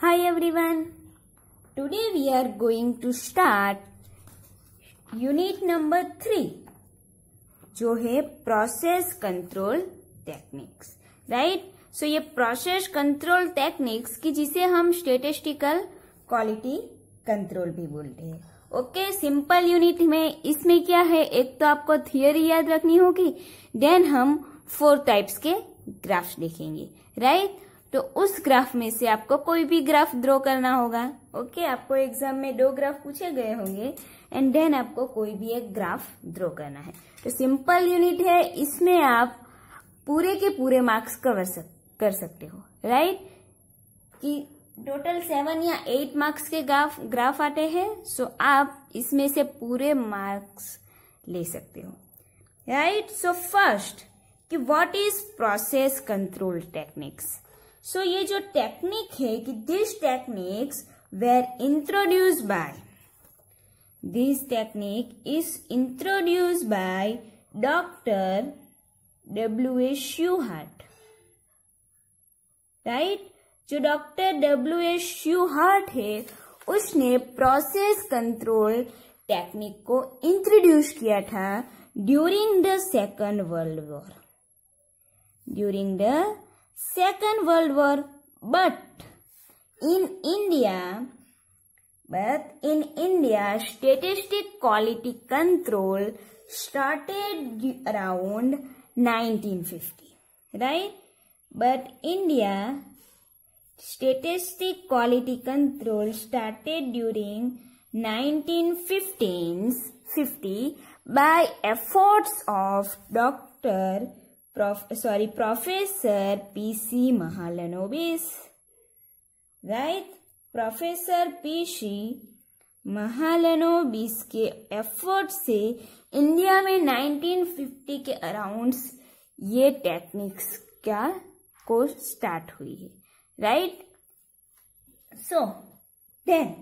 Hi everyone. Today we are going to start unit number 3 जो है process control techniques, right. सो ये process control techniques की जिसे हम स्टैटिस्टिकल क्वालिटी कंट्रोल भी बोलते हैं। ओके, सिंपल यूनिट में इसमें क्या है, एक तो आपको थियोरी याद रखनी होगी, देन हम 4 टाइप्स के ग्राफ्स देखेंगे, राइट। तो उस ग्राफ में से आपको कोई भी ग्राफ ड्रॉ करना होगा। ओके, आपको एग्जाम में 2 ग्राफ पूछे गए होंगे एंड देन आपको कोई भी एक ग्राफ ड्रॉ करना है। तो सिंपल यूनिट है, इसमें आप पूरे के पूरे मार्क्स कर सकते हो, राइट। कि टोटल 7 या 8 मार्क्स के ग्राफ आते हैं, सो आप इसमें से पूरे मार्क्स ले सकते हो, राइट। सो फर्स्ट कि what is process control techniques. So ये जो टेक्निक है कि this techniques were introduced by doctor W.A. Shewhart, right. जो डॉक्टर W.A. शूहार्ट है उसने प्रोसेस कंट्रोल टेक्निक को इंट्रोड्यूस किया था during the second world war, but in India statistic quality control started around 1950, right? But India statistic quality control started during 1950 by efforts of Professor P.C. Mahalanobis, right? Professor P.C. Mahalanobis के effort से India में 1950 के around ये techniques को start हुई है, right. So then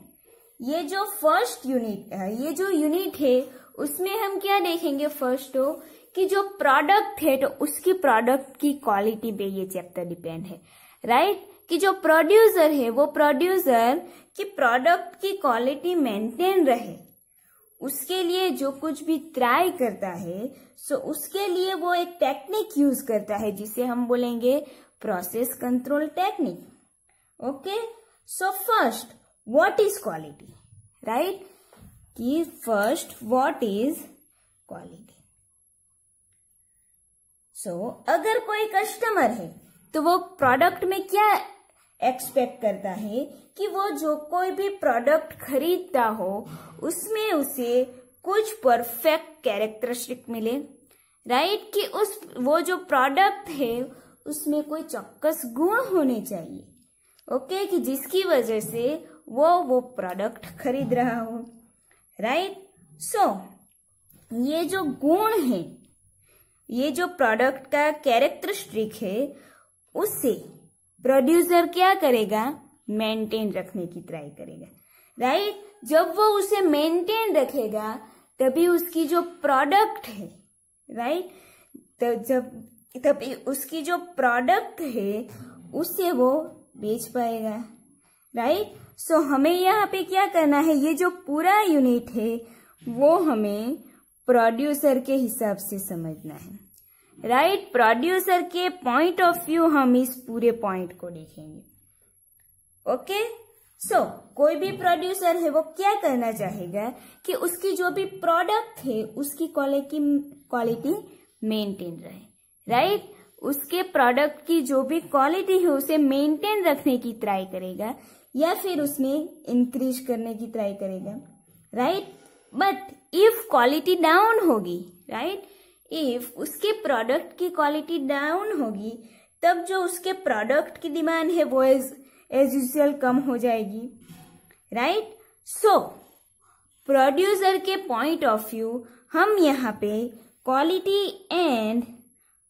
ये जो फर्स्ट यूनिट है, ये जो यूनिट है उसमें हम क्या देखेंगे, फर्स्ट तो कि जो प्रोडक्ट है तो उसकी प्रोडक्ट की क्वालिटी पे ये चैप्टर डिपेंड है, राइट। कि जो प्रोड्यूसर है वो प्रोड्यूसर की प्रोडक्ट की क्वालिटी मेंटेन रहे, उसके लिए जो कुछ भी ट्राई करता है, सो उसके लिए वो एक टेक्निक यूज करता है जिसे हम बोलेंगे process control technique. Okay, so first what is quality, right. कि फर्स्ट व्हाट इज क्वालिटी। सो अगर कोई कस्टमर है तो वो प्रोडक्ट में क्या एक्सपेक्ट करता है कि वो जो कोई भी प्रोडक्ट खरीदता हो उसमें उसे कुछ परफेक्ट कैरेक्टरिस्टिक मिले, राइट। कि वो जो प्रोडक्ट है उसमें कोई चौक्कस गुण होने चाहिए, ओके, कि जिसकी वजह से वो प्रोडक्ट खरीद रहा हो, राइट। सो ये जो गुण है, ये जो प्रोडक्ट का कैरेक्टरिस्टिक है, उससे प्रोड्यूसर क्या करेगा, मेंटेन रखने की ट्राई करेगा, राइट। जब वो उसे मेंटेन रखेगा तभी उसकी जो प्रोडक्ट है, राइट, तभी उसकी जो प्रोडक्ट है उससे वो बेच पाएगा, राइट। सो हमें यहाँ पे क्या करना है, ये जो पूरा यूनिट है वो हमें प्रोड्यूसर के हिसाब से समझना है, राइट। प्रोड्यूसर के पॉइंट ऑफ व्यू हम इस पूरे पॉइंट को देखेंगे। ओके, सो कोई भी प्रोड्यूसर है वो क्या करना चाहेगा कि उसकी जो भी प्रोडक्ट है उसकी क्वालिटी मेंटेन रहे, राइट। उसके प्रोडक्ट की जो भी क्वालिटी है उसे मेंटेन रखने की ट्राई करेगा या फिर उसमें इंक्रीज करने की ट्राई करेगा, right. But if quality down होगी, राइट, इफ उसके प्रोडक्ट की क्वालिटी डाउन होगी तब जो उसके प्रोडक्ट की डिमांड है वो एज यूजुअल कम हो जाएगी, राइट। सो प्रोड्यूसर के पॉइंट ऑफ व्यू हम यहाँ पे क्वालिटी एंड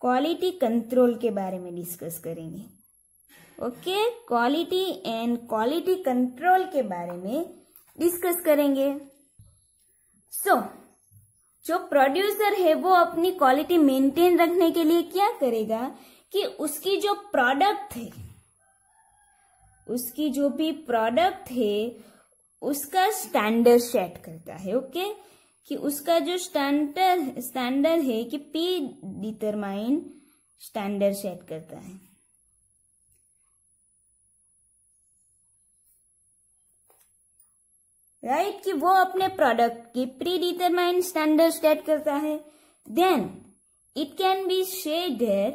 क्वालिटी कंट्रोल के बारे में डिस्कस करेंगे। Okay, quality and quality control के बारे में डिस्कस करेंगे। सो जो प्रोड्यूसर है वो अपनी क्वालिटी मेंटेन रखने के लिए क्या करेगा कि उसकी जो प्रोडक्ट है उसकी जो भी प्रोडक्ट है उसका स्टैंडर्ड सेट करता है। ओके, कि उसका जो स्टैंडर्ड है कि P डिटरमाइन स्टैंडर्ड सेट करता है। राइट, कि वो अपने प्रोडक्ट की प्री डिटरमाइन स्टैंडर्ड सेट करता है। Then it can be shaded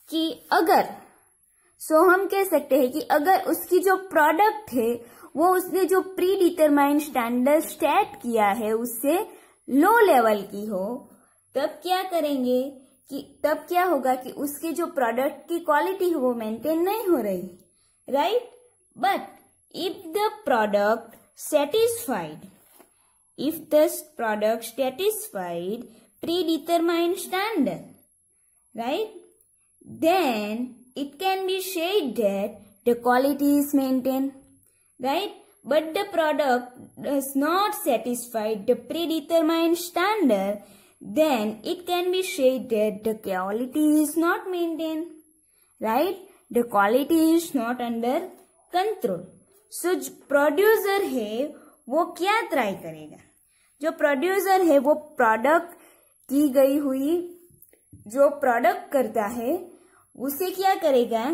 कि अगर हम कह सकते हैं कि अगर उसकी जो प्रोडक्ट है वो उसने जो प्री डिटरमाइन स्टैंडर्ड सेट किया है उससे लो लेवल की हो, तब क्या करेंगे कि तब क्या होगा कि उसकी जो प्रोडक्ट की क्वालिटी है वो मेंटेन नहीं हो रही। Right, but if the product satisfied predetermined standard, right, then it can be said that the quality is maintained, right? But the product does not satisfy the predetermined standard, then it can be said that the quality is not maintained, right? The quality is not under control. सो जो producer है वो क्या try करेगा? जो producer है वो product की गई हुई जो प्रोडक्ट करता है उसे क्या करेगा?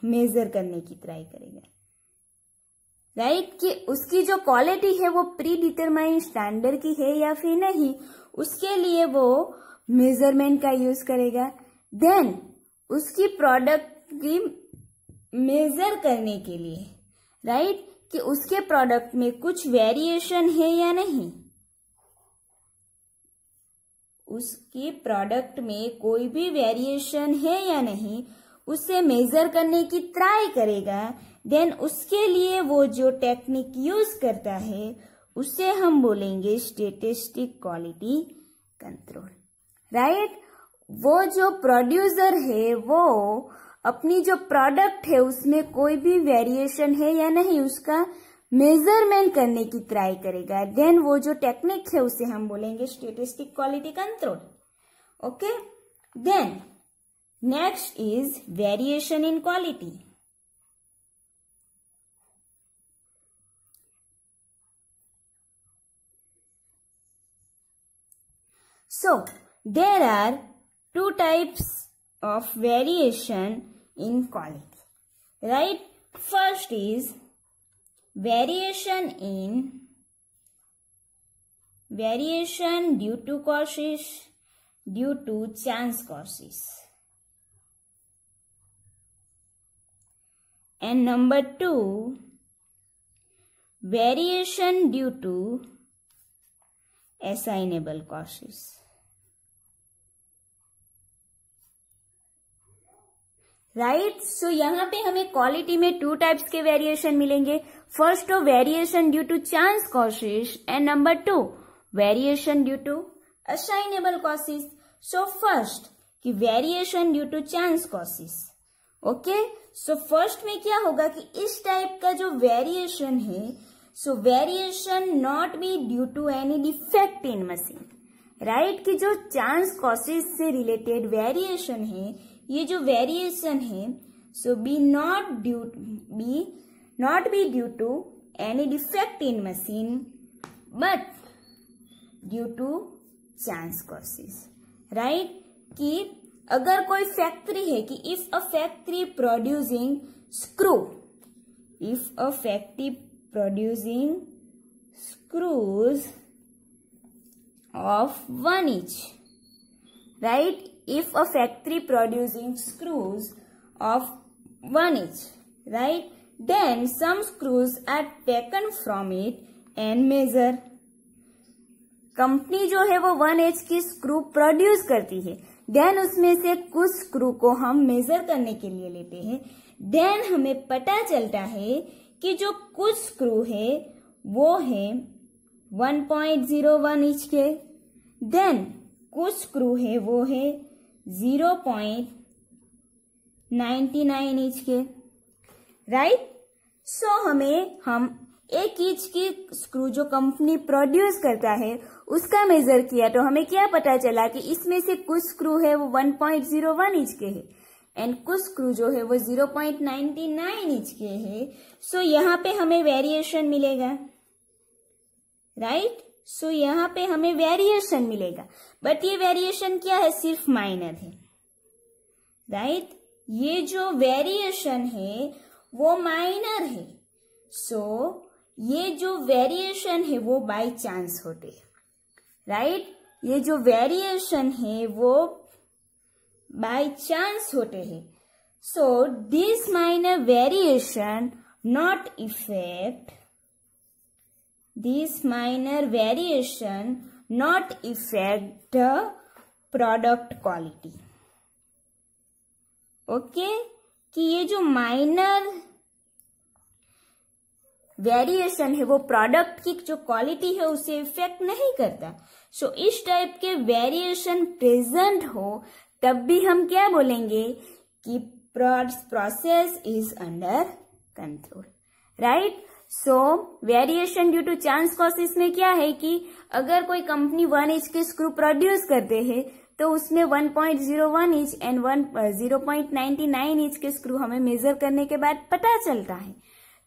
मेजर करने की ट्राई करेगा। राइट, कि उसकी जो क्वालिटी है वो प्री डिटरमाइंड स्टैंडर्ड की है या फिर नहीं, उसके लिए वो मेजरमेंट का यूज करेगा। देन उसकी प्रोडक्ट की मेजर करने के लिए, राइट, कि उसके प्रोडक्ट में कुछ वेरिएशन है या नहीं, उसकी प्रोडक्ट में कोई भी वेरिएशन है या नहीं, उसे मेजर करने की ट्राई करेगा। देन उसके लिए वो जो टेक्निक यूज करता है उसे हम बोलेंगे स्टैटिस्टिक क्वालिटी कंट्रोल। राइट, वो जो प्रोड्यूसर है वो अपनी जो प्रोडक्ट है उसमें कोई भी वेरिएशन है या नहीं उसका मेजरमेंट करने की ट्राई करेगा। देन वो जो टेक्निक है उसे हम बोलेंगे statistic quality control. Okay, then next is variation in quality. So there are two types of variation in quality, right? First is variation due to causes, due to chance causes, and number two, variation due to assignable causes. Right, so यहाँ पे हमें quality में two types के variation मिलेंगे। First तो variation due to chance causes and number two variation due to assignable causes. So first कि variation due to chance causes. Okay, so first में क्या होगा कि इस टाइप का जो वेरिएशन है, so variation not be due to any defect in machine. Right, कि जो चांस कॉसेस से रिलेटेड वेरिएशन है, ये जो वेरिएशन है so be not be due to any defect in machine but due to chance causes. Right, कि अगर कोई फैक्ट्री है कि if a factory producing screws of 1 inch, right? If a factory producing screws of 1 inch, right? Then some screws are taken from it and measure. Company जो है वो 1 inch की screw produce करती है, देन उसमें से कुछ स्क्रू को हम मेजर करने के लिए लेते हैं। देन हमें पता चलता है कि जो कुछ स्क्रू है वो है 1.01 इंच के, देन कुछ स्क्रू है वो है 0.99 इंच के। राइट, सो हम 1 इंच की स्क्रू जो कंपनी प्रोड्यूस करता है उसका मेजर किया तो हमें क्या पता चला कि इसमें से कुछ स्क्रू है वो 1.01 इंच के है एंड कुछ स्क्रू जो है वो 0.99 इंच के है। सो यहाँ पे हमें वेरिएशन मिलेगा, राइट। सो यहाँ पे हमें वेरिएशन मिलेगा, बट ये वेरिएशन क्या है, सिर्फ माइनर है, राइट। ये जो वेरिएशन है वो माइनर है। सो ये जो वेरिएशन है वो बाय चांस होते हैं, राइट। ये जो वेरिएशन है वो बाय चांस होते हैं। So this minor variation not effect the product quality। Okay, कि ये जो माइनर वेरिएशन है वो प्रोडक्ट की जो क्वालिटी है उसे इफेक्ट नहीं करता। सो इस टाइप के वेरिएशन प्रेजेंट हो तब भी हम क्या बोलेंगे कि process is under control, right. So variation due to chance causes में क्या है कि अगर कोई कंपनी 1 इंच के स्क्रू प्रोड्यूस करते हैं तो उसमें 1.01 इंच एंड 0.99 इंच के स्क्रू हमें मेजर करने के बाद पता चलता है।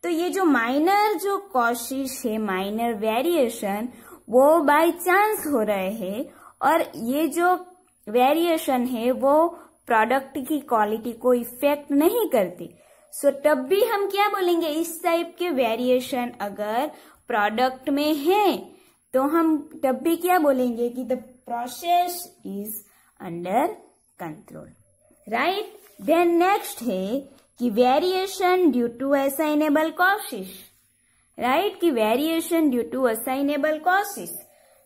तो ये जो माइनर जो कोशिश है, माइनर वेरिएशन, वो बाय चांस हो रहे हैं और ये जो वेरिएशन है वो प्रोडक्ट की क्वालिटी को इफेक्ट नहीं करती। सो तब भी हम क्या बोलेंगे, इस टाइप के वेरिएशन अगर प्रोडक्ट में है तो हम तब भी क्या बोलेंगे कि the process is under control, right. Then next है कि variation due to assignable causes, right, कि variation due to assignable causes.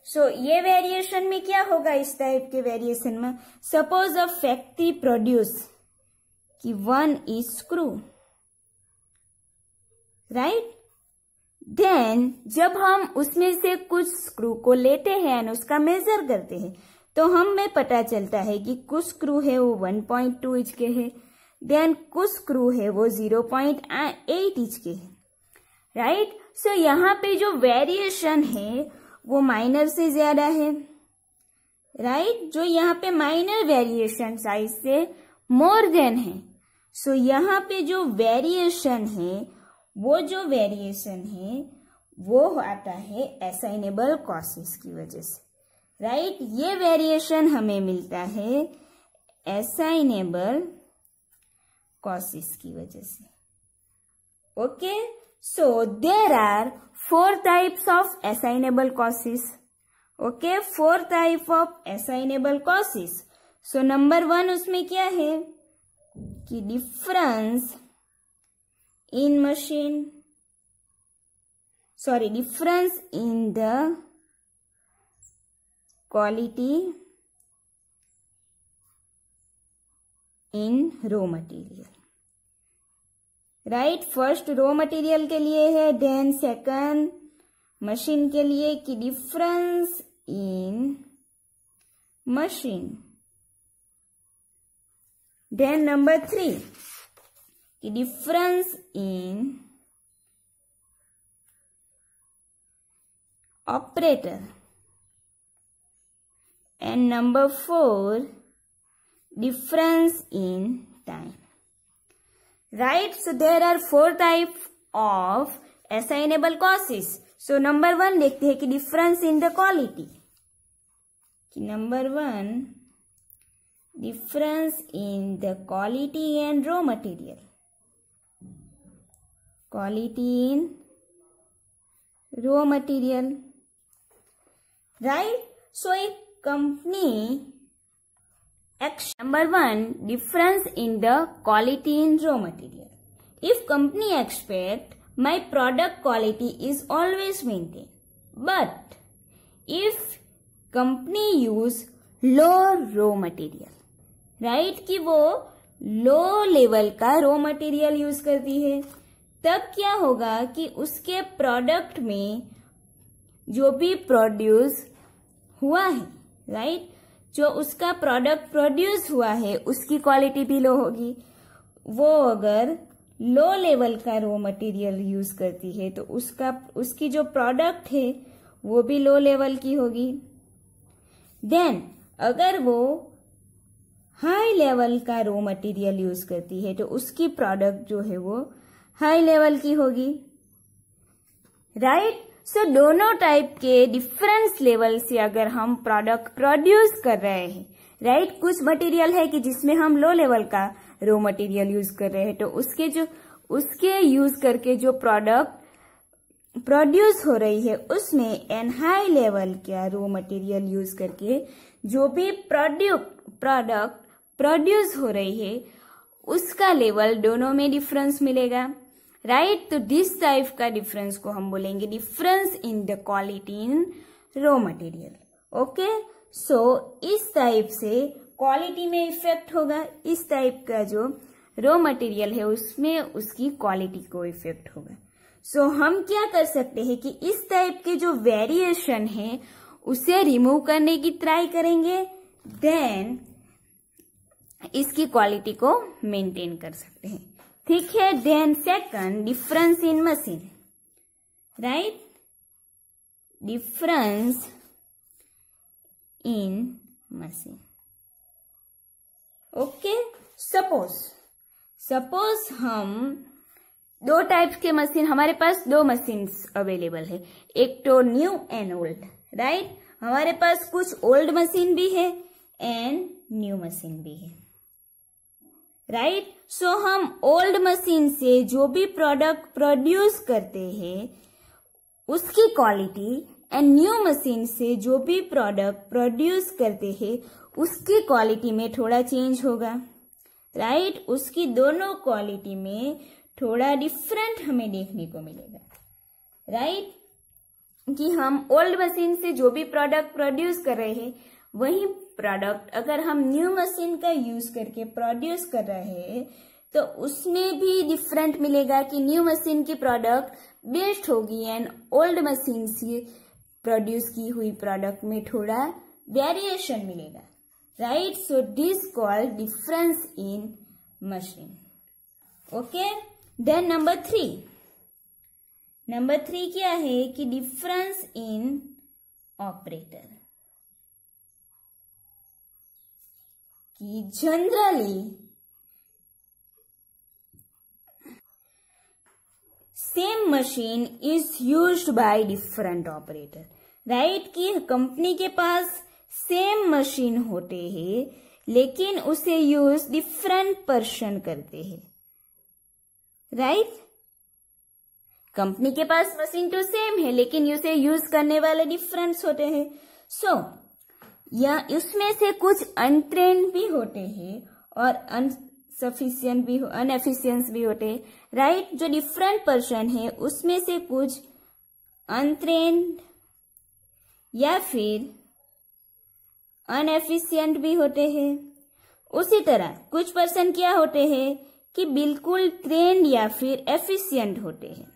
So ये वेरिएशन में क्या होगा, इस टाइप के वेरिएशन में सपोज अ फैक्ट्री प्रोड्यूस कि 1 इंच स्क्रू, राइट। देन जब हम उसमें से कुछ स्क्रू को लेते हैं और उसका मेजर करते हैं तो हमें पता चलता है कि कुछ स्क्रू है वो 1.2 इंच के है, देन कुछ स्क्रू है वो 0.8 इंच के है, राइट। सो यहाँ पे जो वेरिएशन है वो माइनर से ज्यादा है, राइट। जो यहाँ पे माइनर वेरिएशन साइज से मोर देन है। सो यहाँ पे जो वेरिएशन है वो आता है असाइनेबल कॉसेस की वजह से, राइट। ये वेरिएशन हमें मिलता है असाइनेबल कॉसेस की वजह से। Okay, so there are 4 types of assignable causes. Okay, 4 type of assignable causes. So number 1 उसमें क्या है कि difference in difference in the quality in raw material, right। First raw material के लिए है, देन सेकंड मशीन के लिए कि difference in machine, then number 3 कि difference in operator, and number 4 difference in time, right. So there are 4 type of assignable causes. So number 1 देखते हैं कि डिफरेंस इन द क्वालिटी, कि number 1 difference in the quality and raw material, quality in raw material, right। So a company number 1 difference in the quality in raw material. If company expect my product quality is always maintained, but if company use low raw material, right, कि वो low level का raw material use करती है, तब क्या होगा कि उसके प्रोडक्ट में जो भी प्रोड्यूस हुआ है, राइट, जो उसका प्रोडक्ट प्रोड्यूस हुआ है उसकी क्वालिटी भी लो होगी। वो अगर लो लेवल का रॉ मटेरियल यूज करती है तो उसकी जो प्रोडक्ट है वो भी लो लेवल की होगी। देन अगर वो हाई लेवल का रॉ मटेरियल यूज करती है तो उसकी प्रोडक्ट जो है वो हाई लेवल की होगी, राइट। सो दोनों टाइप के डिफरेंस लेवल से अगर हम प्रोडक्ट प्रोड्यूस कर रहे हैं, राइट, कुछ मटेरियल है कि जिसमें हम लो लेवल का रॉ मटेरियल यूज कर रहे हैं तो उसके यूज करके जो प्रोडक्ट प्रोड्यूस हो रही है उसमें एन हाई लेवल का रॉ मटेरियल यूज करके जो भी प्रोडक्ट प्रोड्यूस हो रही है उसका लेवल दोनों में डिफरेंस मिलेगा, राइट। तो दिस टाइप का डिफरेंस को हम बोलेंगे difference in the quality in raw material, okay. So इस टाइप से क्वालिटी में इफेक्ट होगा, इस टाइप का जो रॉ मटेरियल है उसमें उसकी क्वालिटी को इफेक्ट होगा। सो हम क्या कर सकते हैं कि इस टाइप के जो वेरिएशन है उसे रिमूव करने की ट्राई करेंगे, देन इसकी क्वालिटी को मेंटेन कर सकते हैं, ठीक है। Then second, difference in machine, right, difference in machine, okay. Suppose हम दो टाइप्स के मशीन, हमारे पास दो मशीन्स अवेलेबल है, एक तो न्यू एंड ओल्ड, राइट। हमारे पास कुछ ओल्ड मशीन भी है एंड न्यू मशीन भी है, राइट। सो हम ओल्ड मशीन से जो भी प्रोडक्ट प्रोड्यूस करते हैं उसकी क्वालिटी एंड न्यू मशीन से जो भी प्रोडक्ट प्रोड्यूस करते हैं उसकी क्वालिटी में थोड़ा चेंज होगा, राइट। उसकी दोनों क्वालिटी में थोड़ा डिफरेंट हमें देखने को मिलेगा, राइट। कि हम ओल्ड मशीन से जो भी प्रोडक्ट प्रोड्यूस कर रहे हैं वही प्रोडक्ट अगर हम न्यू मशीन का यूज करके प्रोड्यूस कर रहे हैं तो उसमें भी डिफरेंट मिलेगा कि न्यू मशीन की प्रोडक्ट बेस्ट होगी एंड ओल्ड मशीन से प्रोड्यूस की हुई प्रोडक्ट में थोड़ा वेरिएशन मिलेगा, right. So this called difference in machine, okay. Then number three क्या है कि डिफरेंस इन ऑपरेटर, कि generally same machine is used by different operator, right. कि कंपनी के पास सेम मशीन होते हैं लेकिन उसे यूज डिफरेंट पर्सन करते हैं, राइट। कंपनी के पास मशीन तो सेम है लेकिन उसे यूज करने वाले डिफरेंट होते हैं। सो या उसमें से कुछ अनट्रेन्ड भी होते हैं और अनएफिशिएंट भी होते हैं, राइट। जो डिफरेंट पर्सन है उसमें से कुछ अनट्रेन्ड या फिर अनएफिशिएंट भी होते हैं। उसी तरह कुछ पर्सन क्या होते हैं कि बिल्कुल ट्रेन्ड या फिर एफिशिएंट होते हैं,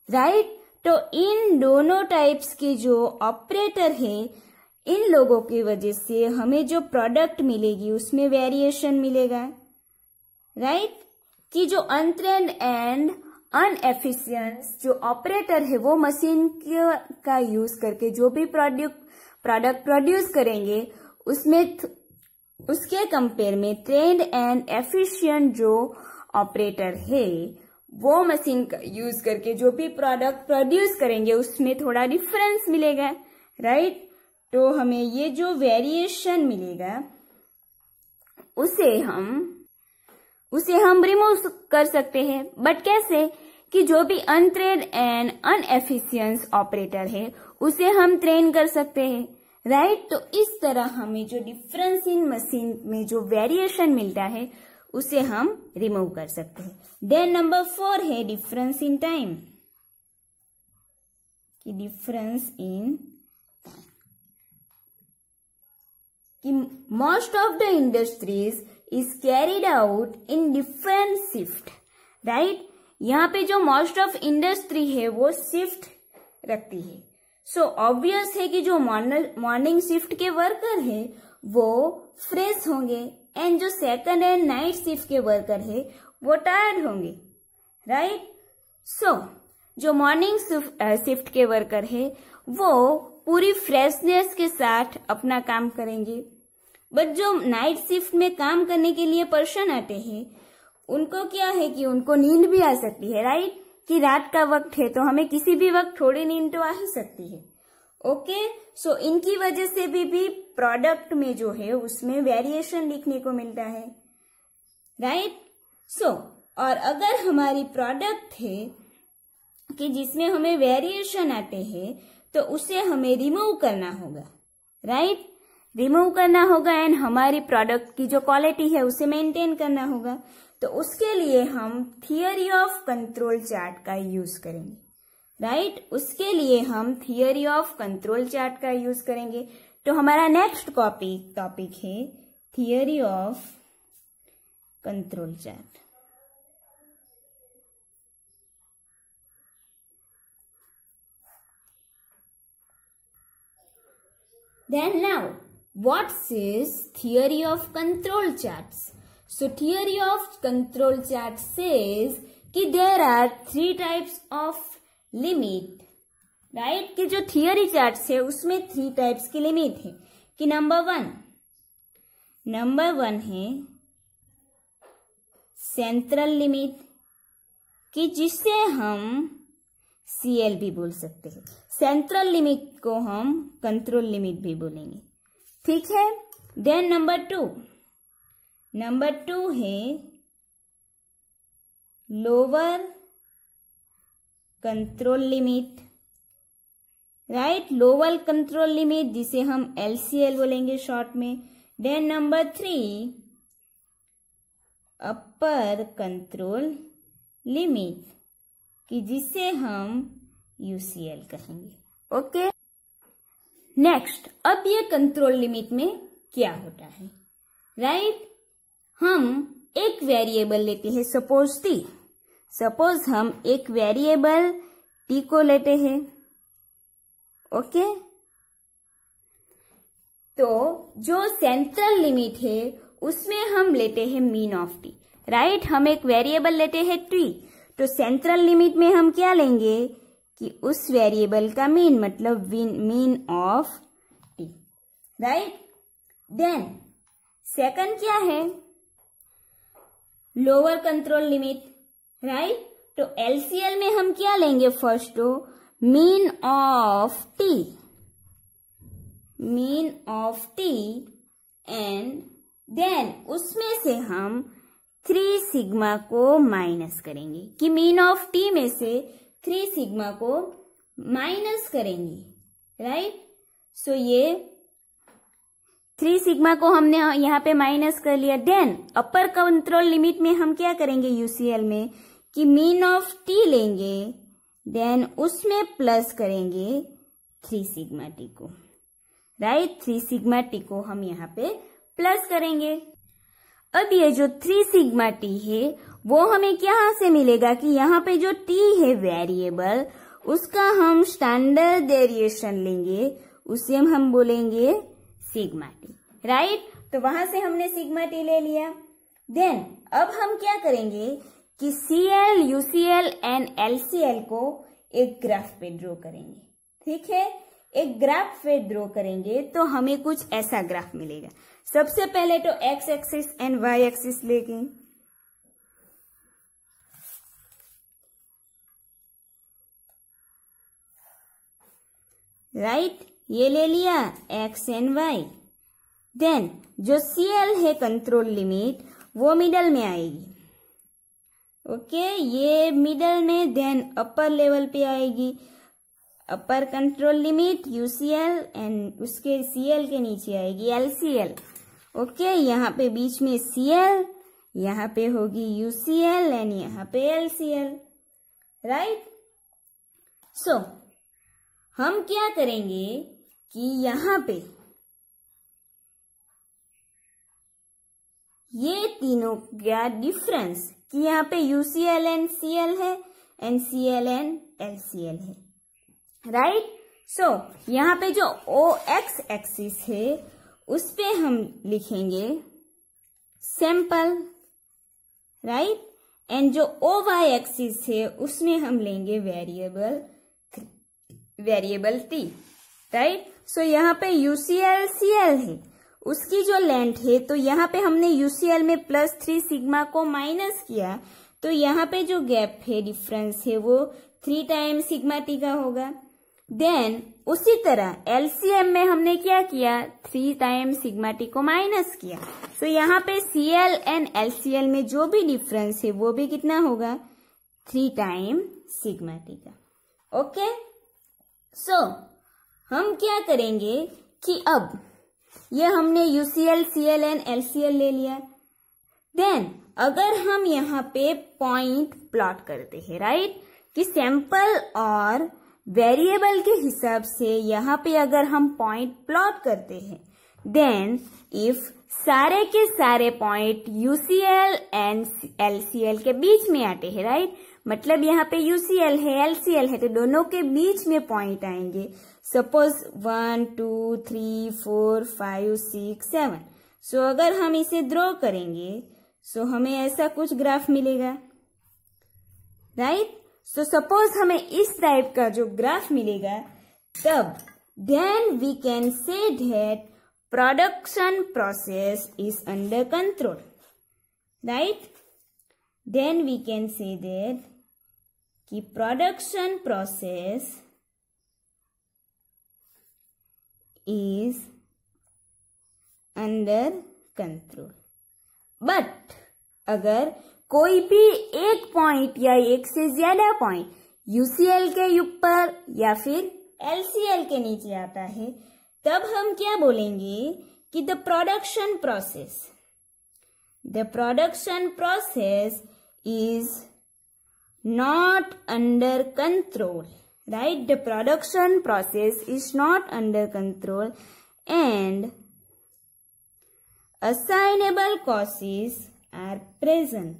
राइट। तो इन दोनों टाइप्स के जो ऑपरेटर है इन लोगों की वजह से हमें जो प्रोडक्ट मिलेगी उसमें वेरिएशन मिलेगा, राइट। कि जो अनट्रेन्ड एंड अनएफिशिएंट जो ऑपरेटर है वो मशीन का यूज करके जो भी प्रोडक्ट प्रोड्यूस करेंगे उसमें उसके कंपेयर में ट्रेन्ड एंड एफिशिएंट जो ऑपरेटर है वो मशीन का यूज करके जो भी प्रोडक्ट प्रोड्यूस करेंगे उसमें थोड़ा डिफरेंस मिलेगा, राइट। तो हमें ये जो वेरिएशन मिलेगा उसे हम रिमूव कर सकते हैं, बट कैसे कि जो भी अनट्रेन्ड एंड अनएफिशिएंट ऑपरेटर है उसे हम ट्रेन कर सकते हैं, राइट। तो इस तरह हमें जो डिफरेंस इन मशीन में जो वेरिएशन मिलता है उसे हम रिमूव कर सकते हैं। देन नंबर 4 है डिफरेंस इन टाइम, कि डिफरेंस इन टाइम, कि most of the industries is carried out in different shift, right. यहाँ पे जो मोस्ट ऑफ इंडस्ट्री है वो शिफ्ट रखती है। सो ऑब्वियस है कि जो मॉर्निंग शिफ्ट के वर्कर है वो फ्रेश होंगे एंड जो सेकंड एंड नाइट शिफ्ट के वर्कर है वो टायर्ड होंगे, राइट। सो जो मॉर्निंग शिफ्ट के वर्कर है वो पूरी फ्रेशनेस के साथ अपना काम करेंगे बट जो नाइट शिफ्ट में काम करने के लिए पर्सन आते हैं उनको क्या है कि उनको नींद भी आ सकती है, राइट, कि रात का वक्त है तो हमें किसी भी वक्त थोड़ी नींद तो आ ही सकती है। ओके, सो इनकी वजह से भी प्रोडक्ट में जो है उसमें वेरिएशन दिखने को मिलता है, राइट। सो और अगर हमारी प्रोडक्ट है कि जिसमें हमें वेरिएशन आते हैं तो उसे हमें रिमूव करना होगा, राइट, रिमूव करना होगा एंड हमारी प्रोडक्ट की जो क्वालिटी है उसे मेंटेन करना होगा। तो उसके लिए हम थियरी ऑफ कंट्रोल चार्ट का यूज करेंगे, राइट, उसके लिए हम थियरी ऑफ कंट्रोल चार्ट का यूज करेंगे। तो हमारा नेक्स्ट टॉपिक है theory of control chart. Then now, what is theory of control charts? So theory of control chart says कि there are 3 types of limit, right? कि जो theory charts है उसमें 3 types की लिमिट है कि नंबर वन है सेंट्रल लिमिट कि जिसे हम CL भी बोल सकते हैं। सेंट्रल लिमिट को हम कंट्रोल लिमिट भी बोलेंगे, ठीक है। देन नंबर टू है lower control limit, right, lower control limit जिसे हम LCL बोलेंगे शॉर्ट में। Then number 3 upper control limit कि जिसे हम UCL कहेंगे, ओके। नेक्स्ट, अब ये कंट्रोल लिमिट में क्या होता है, राइट, हम एक वेरिएबल लेते हैं, सपोज हम एक वेरिएबल t को लेते हैं, ओके। तो जो सेंट्रल लिमिट है उसमें हम लेते हैं मीन ऑफ t, राइट, हम एक वेरिएबल लेते हैं t, तो सेंट्रल लिमिट में हम क्या लेंगे कि उस वेरिएबल का मीन, मतलब mean of t, right. Then second क्या है, लोअर कंट्रोल लिमिट, राइट, तो LCL में हम क्या लेंगे, फर्स्ट तो mean of t and then उसमें से हम 3 सिग्मा को माइनस करेंगे कि मीन ऑफ t में से 3 सिग्मा को माइनस करेंगे, राइट। सो ये 3 सिग्मा को हमने यहाँ पे माइनस कर लिया। देन अपर कंट्रोल लिमिट में हम क्या करेंगे UCL में कि मीन ऑफ t लेंगे, देन उसमें प्लस करेंगे 3 सिग्मा t को, राइट, 3 सिग्मा t को हम यहाँ पे प्लस करेंगे। अब ये जो 3 सिग्मा t है वो हमें क्या से मिलेगा कि यहाँ पे जो t है वेरिएबल उसका हम स्टैंडर्ड वेरिएशन लेंगे, उसे हम बोलेंगे सिग्मा t, राइट। तो वहां से हमने सिग्मा t ले लिया। देन अब हम क्या करेंगे कि CL, UCL एंड LCL को एक ग्राफ पे ड्रॉ करेंगे, ठीक है। एक ग्राफ पे ड्रॉ करेंगे तो हमें कुछ ऐसा ग्राफ मिलेगा। सबसे पहले तो x axis and y axis लेंगे, राइट, ये ले लिया x एंड y। देन जो CL है कंट्रोल लिमिट वो मिडल में आएगी, ओके, ये मिडल में। देन अपर लेवल पे आएगी अपर कंट्रोल लिमिट UCL एंड उसके CL के नीचे आएगी LCL, ओके। यहाँ पे बीच में CL, यहाँ पे होगी UCL एंड यहाँ पे LCL, राइट। सो हम क्या करेंगे कि यहाँ पे ये तीनों का डिफरेंस कि यहाँ पे UCL एंड CL है एंड CL एंड LCL है, राइट। सो यहाँ पे जो OX एक्सिस है उस पे हम लिखेंगे सैंपल, राइट, एंड जो OY एक्सिस है उसमें हम लेंगे वेरिएबल t, राइट। सो यहाँ पे UCL CL है, उसकी जो लेंथ है, तो यहाँ पे हमने यूसीएल में +3 सिग्मा को माइनस किया, तो यहाँ पे जो गैप है, डिफरेंस है, वो 3 टाइम्स सिग्मा टी का होगा। देन उसी तरह एलसीएम में हमने क्या किया, 3 टाइम्स सिग्मा टी को माइनस किया। तो यहाँ पे सीएल एंड एलसीएल में जो भी डिफरेंस है वो भी कितना होगा, 3 टाइम सिग्मा टी का। ओके, सो हम क्या करेंगे कि अब ये हमने यूसीएल, सीएल एंड एलसीएल ले लिया। देन अगर हम यहाँ पे पॉइंट प्लॉट करते हैं, राइट, कि सैंपल और वेरिएबल के हिसाब से यहाँ पे अगर हम पॉइंट प्लॉट करते हैं, देन इफ सारे के सारे पॉइंट यूसीएल एंड एलसीएल के बीच में आते हैं, राइट, मतलब यहाँ पे यूसीएल है, एलसीएल है, तो दोनों के बीच में पॉइंट आएंगे। सपोज 1 2 3 4 5 6 7। सो अगर हम इसे ड्रॉ करेंगे, सो हमें ऐसा कुछ ग्राफ मिलेगा, राइट। सो सपोज हमें इस टाइप का जो ग्राफ मिलेगा, तब then we can say that production process is under control, right. Then we can say that कि production process is under control। But अगर कोई भी एक पॉइंट या एक से ज्यादा पॉइंट यूसीएल के ऊपर या फिर एलसीएल के नीचे आता है, तब हम क्या बोलेंगे कि the production process is not under control, right? The production process is not under control and assignable causes are present,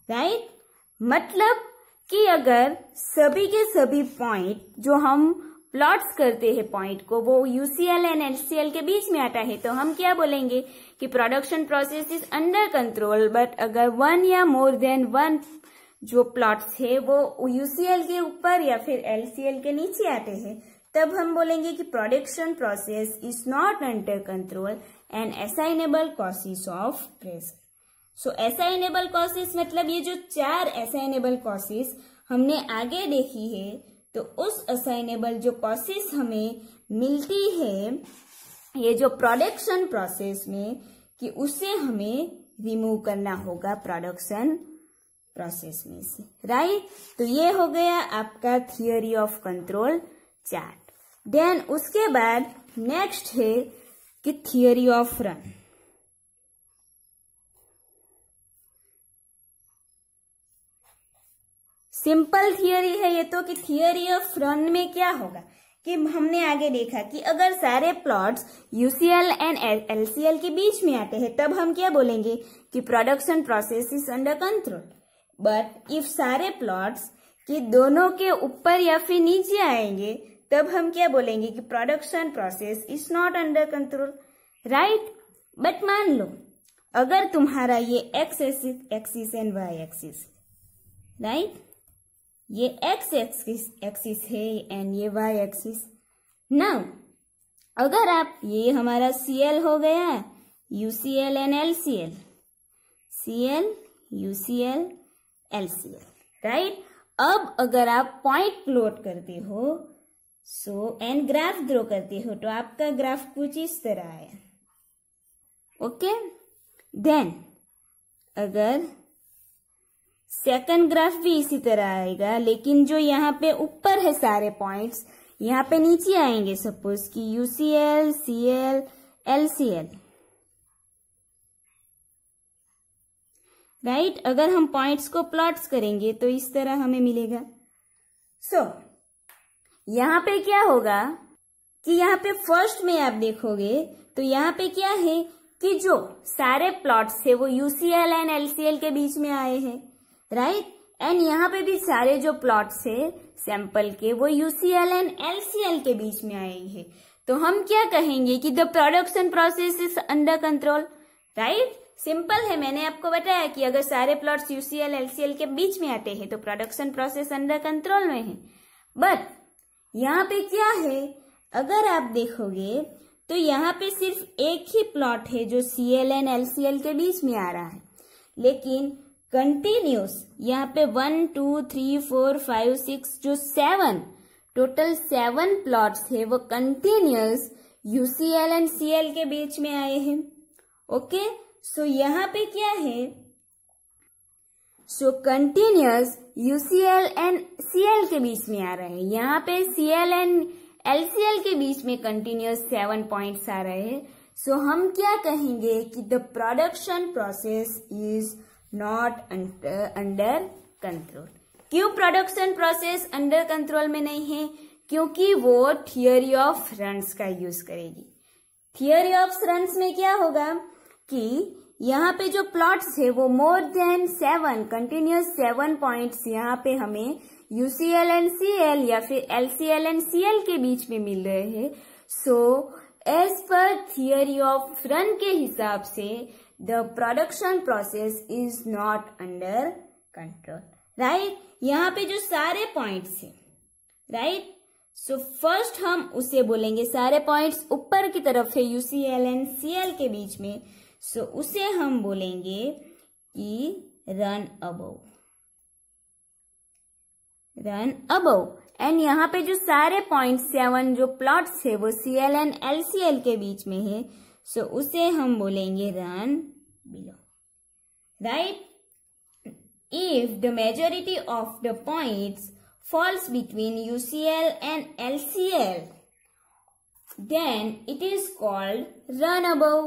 right? मतलब कि अगर सभी के सभी पॉइंट जो हम प्लॉट्स करते हैं पॉइंट को, वो यूसीएल एंड एलसीएल के बीच में आता है, तो हम क्या बोलेंगे कि production process is under control. But अगर 1 या मोर देन 1 जो प्लॉट्स है वो यूसीएल के ऊपर या फिर एलसीएल के नीचे आते हैं, तब हम बोलेंगे कि production process is not under control and assignable causes of present. So assignable causes मतलब ये जो 4 असाइनेबल कॉसेस हमने आगे देखी है, तो उस असाइनेबल जो कॉसेस हमें मिलती है ये जो प्रोडक्शन प्रोसेस में, कि उसे हमें रिमूव करना होगा प्रोडक्शन प्रोसेस में से, राइट। तो ये हो गया आपका theory of control chart. Then उसके बाद नेक्स्ट है कि theory of run. Simple theory है ये तो, कि थियोरी ऑफ रन में क्या होगा कि हमने आगे देखा कि अगर सारे प्लॉट्स यूसीएल एंड एलसीएल के बीच में आते हैं, तब हम क्या बोलेंगे कि production process is under control. But if सारे प्लॉट्स कि दोनों के ऊपर या फिर नीचे आएंगे, तब हम क्या बोलेंगे कि production process is not under control, right. But मान लो अगर तुम्हारा ये X axis and Y axis, right, ये एक्स एक्सिस है एंड ये वाई एक्सिस। नाउ अगर आप, ये हमारा सीएल हो गया, UCL and LCL, CL UCL LCL, right. अब अगर आप पॉइंट प्लॉट करते हो सो एंड ग्राफ ड्रॉ करते हो, तो आपका ग्राफ कुछ इस तरह आया, ओके। देन अगर सेकंड ग्राफ भी इसी तरह आएगा, लेकिन जो यहाँ पे ऊपर है सारे पॉइंट्स, यहाँ पे नीचे आएंगे, सपोज कि यूसीएल, सीएल, एलसीएल, राइट। अगर हम पॉइंट्स को प्लॉट्स करेंगे तो इस तरह हमें मिलेगा। सो यहाँ पे क्या होगा कि यहाँ पे फर्स्ट में आप देखोगे तो यहाँ पे क्या है कि जो सारे प्लॉट्स थे वो यूसीएल एंड एलसीएल के बीच में आए हैं, राइट। एंड यहाँ पे भी सारे जो प्लॉट्स है सैंपल के वो यूसीएल एंड एलसीएल के बीच में आए हैं। तो हम क्या कहेंगे कि the production process is under control, right. Simple है, मैंने आपको बताया कि अगर सारे प्लॉट्स यूसीएल एलसीएल के बीच में आते हैं तो प्रोडक्शन प्रोसेस अंडर कंट्रोल में है। बट यहाँ पे क्या है, अगर आप देखोगे तो यहाँ पे सिर्फ एक ही प्लॉट है जो Cl एंड LCl के बीच में आ रहा है, लेकिन कंटिन्यूस यहाँ पे 1 2 3 4 5 6 जो 7 टोटल 7 प्लॉट्स है वो कंटिन्यूस UCl एंड Cl के बीच में आए हैं। ओके, सो यहाँ पे क्या है, सो कंटिन्यूस UCl एंड Cl के बीच में आ रहा है। यहाँ पे Cl एंड LCl के बीच में कंटिन्यूस 7 पॉइंट्स आ रहे हैं। सो हम क्या कहेंगे कि the production process is not under control. क्यों प्रोडक्शन प्रोसेस अंडर कंट्रोल में नहीं है? क्योंकि वो थियोरी ऑफ रन्स का यूज करेगी। थियोरी ऑफ रन्स में क्या होगा कि यहाँ पे जो प्लॉट्स है वो मोर देन 7 कंटिन्यूस 7 पॉइंट्स यहाँ पे हमें UCl एंड Cl या फिर LCl एंड Cl के बीच में मिल रहे हैं। So as per theory of run के हिसाब से the production process is not under control, right. यहाँ पे जो सारे पॉइंट्स हैं, राइट, सो फर्स्ट हम उसे बोलेंगे, सारे पॉइंट्स ऊपर की तरफ है UCl एंड Cl के बीच में, सो उसे हम बोलेंगे कि run above, run above. And यहाँ पे जो सारे पॉइंट 7 जो प्लॉट्स है वो Cl एंड LCl के बीच में है, सो उसे हम बोलेंगे run below, right. If the majority of the points falls between UCl and LCl, then it is called run above.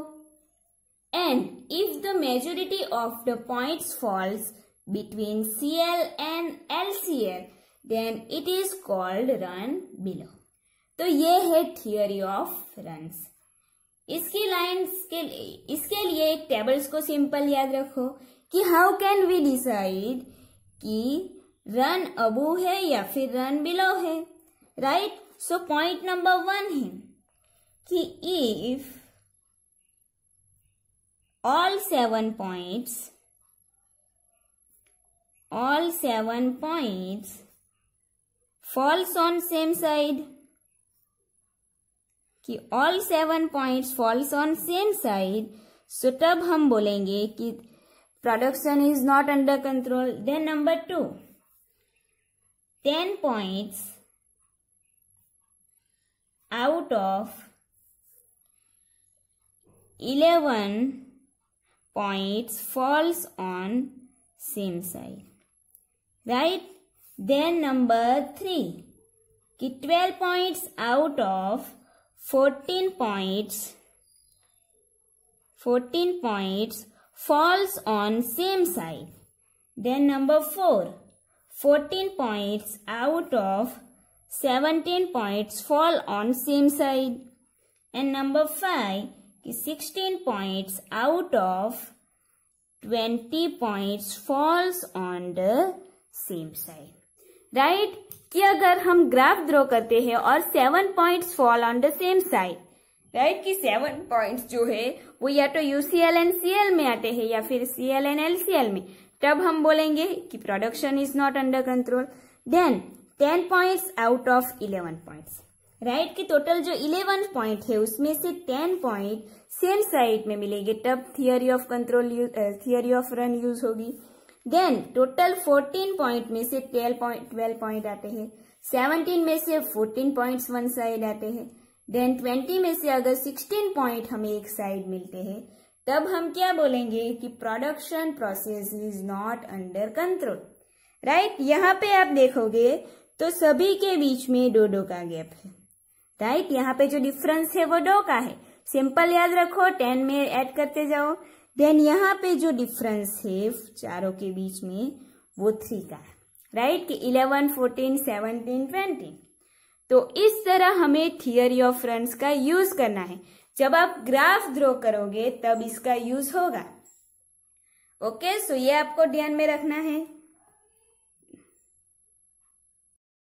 And if the majority of the points falls between Cl and LCl, then it is called run below. तो ये है theory of runs. इसकी lines के इसके लिए एक tables को simple याद रखो कि हाउ कैन वी डिसाइड कि रन अबव है या फिर रन बिलो है, राइट। सो पॉइंट नंबर 1 है कि if all 7 points falls on same side, कि all 7 points falls on same side, so तब हम बोलेंगे कि production is not under control. Then number 2, 10 points out of 11 points falls on same side, right. Then number 3, कि 12 points out of 14 points falls on same side. Then number 4, 14 points out of 17 points fall on same side. And number 5, 16 points out of 20 points falls on the same side, right. कि अगर हम graph draw करते हैं और 7 points fall on the same side, right, कि 7 points जो है वो या तो UCl एंड Cl में आते हैं या फिर Cl एंड LCl में, तब हम बोलेंगे कि production is not under control. Then 10 points out of 11 points, right, कि टोटल जो 11 पॉइंट है उसमें से 10 पॉइंट सेम साइड में मिलेंगे, तब theory of control theory of run use होगी। देन टोटल 14 पॉइंट में से 12 पॉइंट आते हैं, 17 में से 14 पॉइंट्स वन साइड आते हैं, देन 20 में से अगर 16 पॉइंट हमें एक साइड मिलते हैं, तब हम क्या बोलेंगे कि production process is not under control, right. यहाँ पे आप देखोगे तो सभी के बीच में 2 का गैप है, राइट। यहाँ पे जो डिफरेंस है वो 2 का है, सिंपल याद रखो, 10 में ऐड करते जाओ। देन यहाँ पे जो डिफरेंस है चारों के बीच में वो 3 का है, राइट, कि 11, 14, 17, 20। तो इस तरह हमें थियोरी ऑफ रन्स का यूज करना है। जब आप ग्राफ ड्रॉ करोगे तब इसका यूज होगा। ओके, सो ये आपको ध्यान में रखना है।